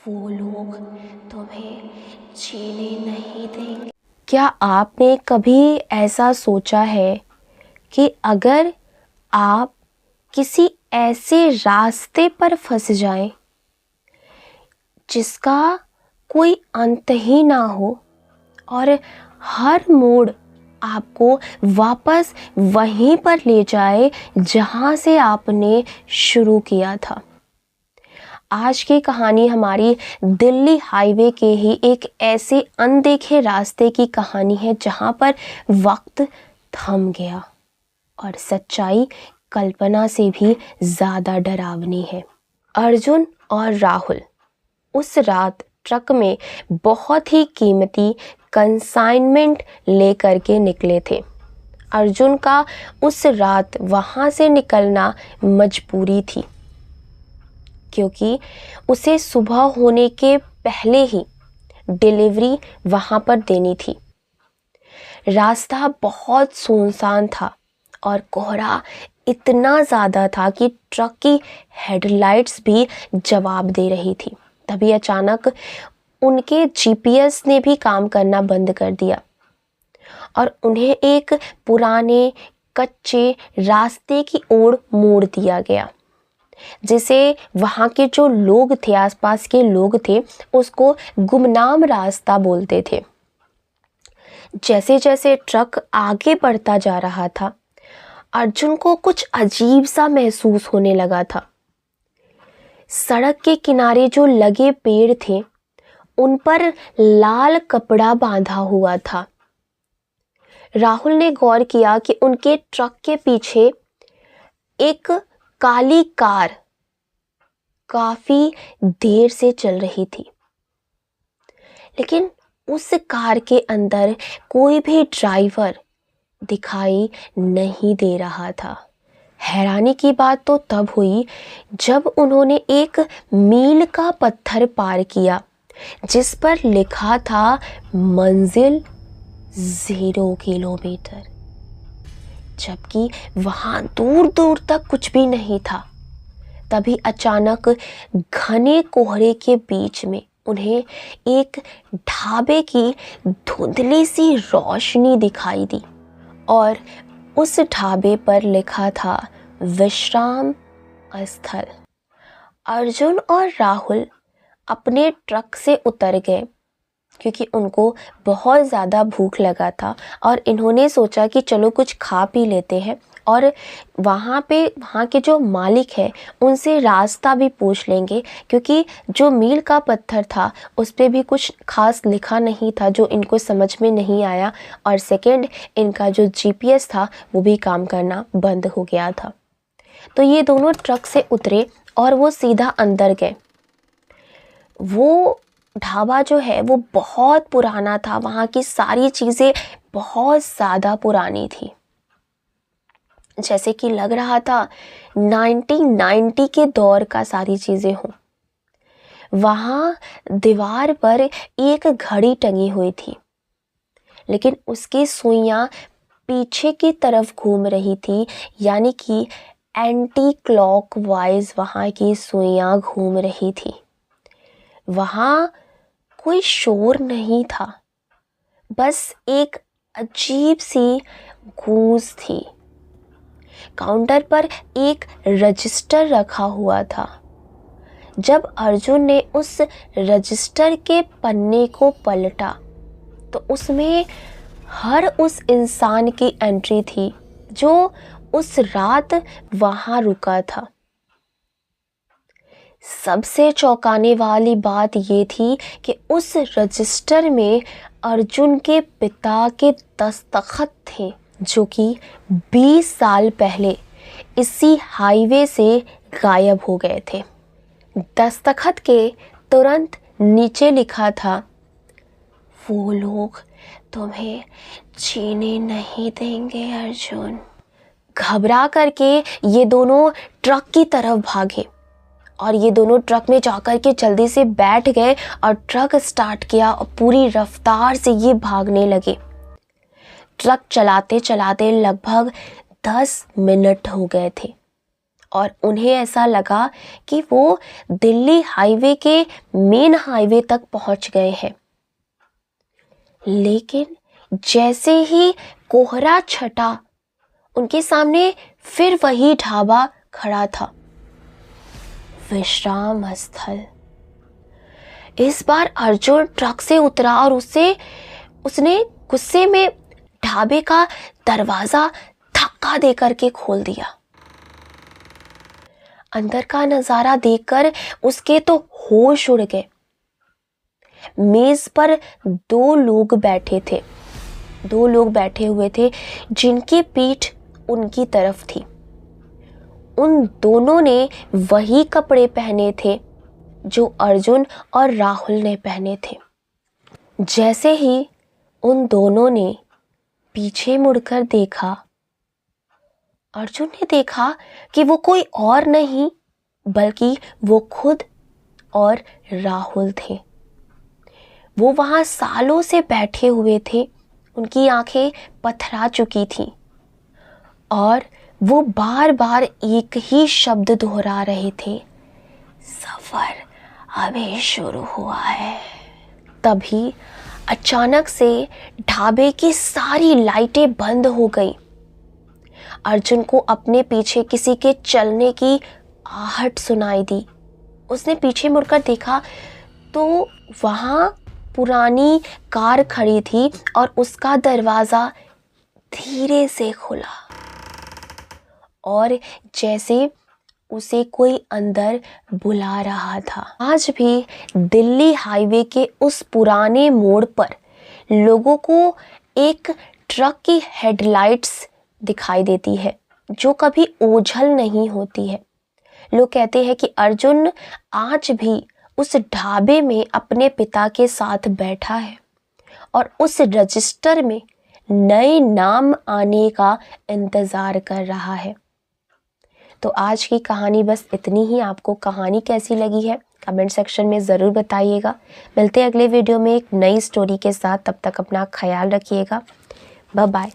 वो लोग तुम्हें जीने नहीं देंगे। क्या आपने कभी ऐसा सोचा है कि अगर आप किसी ऐसे रास्ते पर फंस जाएं जिसका कोई अंत ही ना हो और हर मोड़ आपको वापस वहीं पर ले जाए जहां से आपने शुरू किया था। आज की कहानी हमारी दिल्ली हाईवे के ही एक ऐसे अनदेखे रास्ते की कहानी है जहां पर वक्त थम गया और सच्चाई कल्पना से भी ज़्यादा डरावनी है। अर्जुन और राहुल उस रात ट्रक में बहुत ही कीमती कंसाइनमेंट लेकर के निकले थे। अर्जुन का उस रात वहाँ से निकलना मजबूरी थी क्योंकि उसे सुबह होने के पहले ही डिलीवरी वहाँ पर देनी थी। रास्ता बहुत सुनसान था और कोहरा इतना ज़्यादा था कि ट्रक की हेडलाइट्स भी जवाब दे रही थी। तभी अचानक उनके जीपीएस ने भी काम करना बंद कर दिया और उन्हें एक पुराने कच्चे रास्ते की ओर मोड़ दिया गया जिसे वहाँ के जो लोग थे, आसपास के लोग थे, उसको गुमनाम रास्ता बोलते थे। जैसे जैसे ट्रक आगे बढ़ता जा रहा था, अर्जुन को कुछ अजीब सा महसूस होने लगा था। सड़क के किनारे जो लगे पेड़ थे उन पर लाल कपड़ा बांधा हुआ था। राहुल ने गौर किया कि उनके ट्रक के पीछे एक काली कार काफी देर से चल रही थी, लेकिन उस कार के अंदर कोई भी ड्राइवर दिखाई नहीं दे रहा था। हैरानी की बात तो तब हुई जब उन्होंने एक मील का पत्थर पार किया जिस पर लिखा था मंजिल 0 किलोमीटर, जबकि वहां दूर दूर तक कुछ भी नहीं था। तभी अचानक घने कोहरे के बीच में उन्हें एक ढाबे की धुंधली सी रोशनी दिखाई दी और उस ढाबे पर लिखा था विश्राम स्थल। अर्जुन और राहुल अपने ट्रक से उतर गए क्योंकि उनको बहुत ज़्यादा भूख लगा था और इन्होंने सोचा कि चलो कुछ खा पी लेते हैं और वहाँ के जो मालिक हैं उनसे रास्ता भी पूछ लेंगे, क्योंकि जो मील का पत्थर था उस पर भी कुछ खास लिखा नहीं था जो इनको समझ में नहीं आया, और सेकंड इनका जो जीपीएस था वो भी काम करना बंद हो गया था। तो ये दोनों ट्रक से उतरे और वो सीधा अंदर गए। वो ढाबा जो है वो बहुत पुराना था, वहाँ की सारी चीज़ें बहुत ज़्यादा पुरानी थी, जैसे कि लग रहा था 1990 के दौर का सारी चीज़ें हों। वहाँ दीवार पर एक घड़ी टंगी हुई थी, लेकिन उसकी सुइयाँ पीछे की तरफ घूम रही थी, यानी कि एंटी क्लॉकवाइज वहाँ की सुइयाँ घूम रही थी। वहाँ कोई शोर नहीं था, बस एक अजीब सी गूंज थी। काउंटर पर एक रजिस्टर रखा हुआ था। जब अर्जुन ने उस रजिस्टर के पन्ने को पलटा तो उसमें हर उस इंसान की एंट्री थी जो उस रात वहाँ रुका था। सबसे चौंकाने वाली बात ये थी कि उस रजिस्टर में अर्जुन के पिता के दस्तखत थे जो कि 20 साल पहले इसी हाईवे से गायब हो गए थे। दस्तखत के तुरंत नीचे लिखा था वो लोग तुम्हें जीने नहीं देंगे अर्जुन। घबरा करके ये दोनों ट्रक की तरफ भागे और ये दोनों ट्रक में जाकर के जल्दी से बैठ गए और ट्रक स्टार्ट किया और पूरी रफ्तार से ये भागने लगे। ट्रक चलाते चलाते लगभग 10 मिनट हो गए थे और उन्हें ऐसा लगा कि वो दिल्ली हाईवे के मेन हाईवे तक पहुंच गए हैं। लेकिन जैसे ही कोहरा छटा, उनके सामने फिर वही ढाबा खड़ा था, विश्राम स्थल। इस बार अर्जुन ट्रक से उतरा और उसने गुस्से में ढाबे का दरवाजा धक्का देकर के खोल दिया। अंदर का नजारा देखकर उसके तो होश उड़ गए। मेज पर दो लोग बैठे हुए थे जिनकी पीठ उनकी तरफ थी। उन दोनों ने वही कपड़े पहने थे जो अर्जुन और राहुल ने पहने थे। जैसे ही उन दोनों ने पीछे मुड़कर देखा, अर्जुन ने देखा कि वो कोई और नहीं बल्कि वो खुद और राहुल थे। वो वहां सालों से बैठे हुए थे, उनकी आंखें पथरा चुकी थीं और वो बार बार एक ही शब्द दोहरा रहे थे, सफर अभी शुरू हुआ है। तभी अचानक से ढाबे की सारी लाइटें बंद हो गई। अर्जुन को अपने पीछे किसी के चलने की आहट सुनाई दी। उसने पीछे मुड़कर देखा तो वहां पुरानी कार खड़ी थी और उसका दरवाजा धीरे से खुला और जैसे उसे कोई अंदर बुला रहा था। आज भी दिल्ली हाईवे के उस पुराने मोड़ पर लोगों को एक ट्रक की हेडलाइट्स दिखाई देती है जो कभी ओझल नहीं होती है। लोग कहते हैं कि अर्जुन आज भी उस ढाबे में अपने पिता के साथ बैठा है और उस रजिस्टर में नए नाम आने का इंतज़ार कर रहा है। तो आज की कहानी बस इतनी ही। आपको कहानी कैसी लगी है कमेंट सेक्शन में ज़रूर बताइएगा। मिलते हैं अगले वीडियो में एक नई स्टोरी के साथ। तब तक अपना ख्याल रखिएगा। Bye bye.